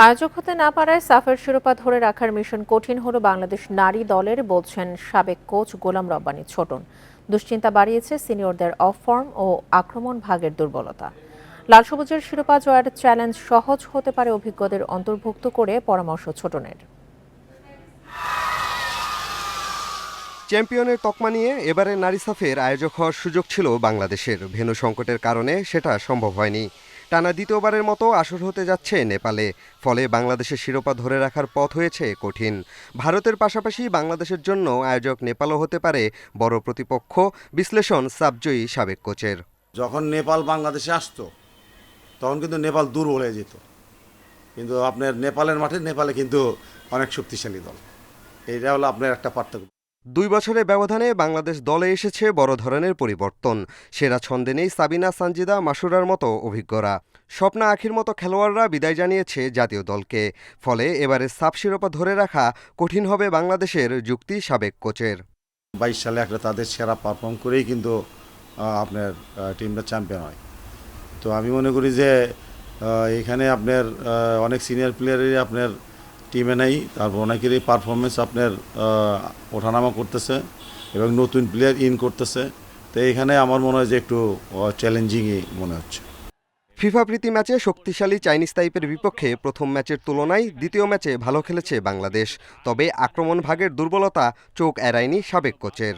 আয়োজক হতে না পারায় সাফের শিরোপা ধরে রাখার মিশন কঠিন হলো বাংলাদেশ নারী দলের, বলছেন সাবেক কোচ গোলাম রব্বানী ছোটন। দুশ্চিন্তা বাড়িয়েছে সিনিয়রদের অফ ফর্ম ও আক্রমণ ভাগের দুর্বলতা। লাল সবুজের শিরোপা জয়ের চ্যালেঞ্জ সহজ হতে পারে অভিজ্ঞদের অন্তর্ভুক্ত করে পরামর্শ ছোটনের। চ্যাম্পিয়নের তকমা নিয়ে এবারে নারী সাফের আয়োজক হওয়ার সুযোগ ছিল বাংলাদেশের। ভেন্যু সংকটের কারণে সেটা সম্ভব হয়নি। টানা দ্বিতীয়বারের মতো আসর হতে যাচ্ছে নেপালে। ফলে বাংলাদেশের শিরোপা ধরে রাখার পথ হয়েছে কঠিন। ভারতের পাশাপাশি বাংলাদেশের জন্য আয়োজক নেপালও হতে পারে বড় প্রতিপক্ষ, বিশ্লেষণ সাবজয়ী সাবেক কোচের। যখন নেপাল বাংলাদেশে আসতো তখন কিন্তু নেপাল দুর্বল হয়ে যেত, কিন্তু আপনার নেপালের মাঠে নেপালে কিন্তু অনেক শক্তিশালী দল। এইটা হলো আপনার একটা পার্থক্য। 2 বছরের ব্যবধানে বাংলাদেশ দলে এসেছে বড় ধরনের পরিবর্তন। সেরা ছন্দে নেই সাবিনা, সানজিদা, মাসুরার মতো অভিজ্ঞরা। স্বপ্না, আখির মতো খেলোয়াড়রা বিদায় জানিয়েছে জাতীয় দলকে। ফলে এবারে সাফ শিরোপা ধরে রাখা কঠিন হবে বাংলাদেশের, যুক্তি সাবেক কোচের। 22 সালে একটা তাদের সেরা পারফর্ম করেই কিন্তু আপনার টিমটা চ্যাম্পিয়ন হয়। তো আমি মনে করি যে এখানে আপনার অনেক সিনিয়র প্লেয়ারই আপনার টিমে নেই, তারপর অনেকেরই পারফরমেন্স আপনার ওঠানামা করতেছে এবং নতুন প্লেয়ার ইন করতেছে। তো এখানে আমার মনে হয় যে একটু চ্যালেঞ্জিংই মনে হচ্ছে। ফিফা প্রীতি ম্যাচে শক্তিশালী চাইনিজ তাইপের বিপক্ষে প্রথম ম্যাচের তুলনায় দ্বিতীয় ম্যাচে ভালো খেলেছে বাংলাদেশ। তবে আক্রমণ ভাগের দুর্বলতা চোখ এড়ায়নি সাবেক কোচের।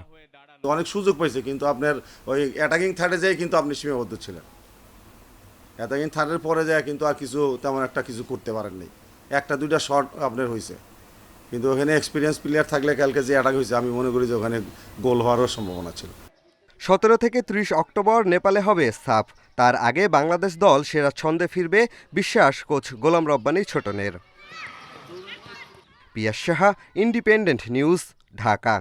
অনেক সুযোগ পাইছে, কিন্তু আপনার ওই অ্যাটাকিং থার্ডে যায় কিন্তু আপনি সীমাবদ্ধ ছিলেন। অ্যাটাকিং থার্ডের পরে যায় কিন্তু আর কিছু তেমন একটা কিছু করতে পারেননি। একটা দুইটা শট আপনার হয়েছে, কিন্তু ওখানে এক্সপিরিয়েন্স প্লেয়ার থাকলে কালকে যে অ্যাটাক হয়েছে আমি মনে করি যে ওখানে গোল হওয়ারও সম্ভাবনা ছিল। 17 থেকে 30 অক্টোবর নেপালে হবে সাফ। তার আগে বাংলাদেশ দল সেরা ছন্দে ফিরবে, বিশ্বাস কোচ গোলাম রব্বানী ছোটনের। পিয়াস সাহা, ইন্ডিপেন্ডেন্ট নিউজ, ঢাকা।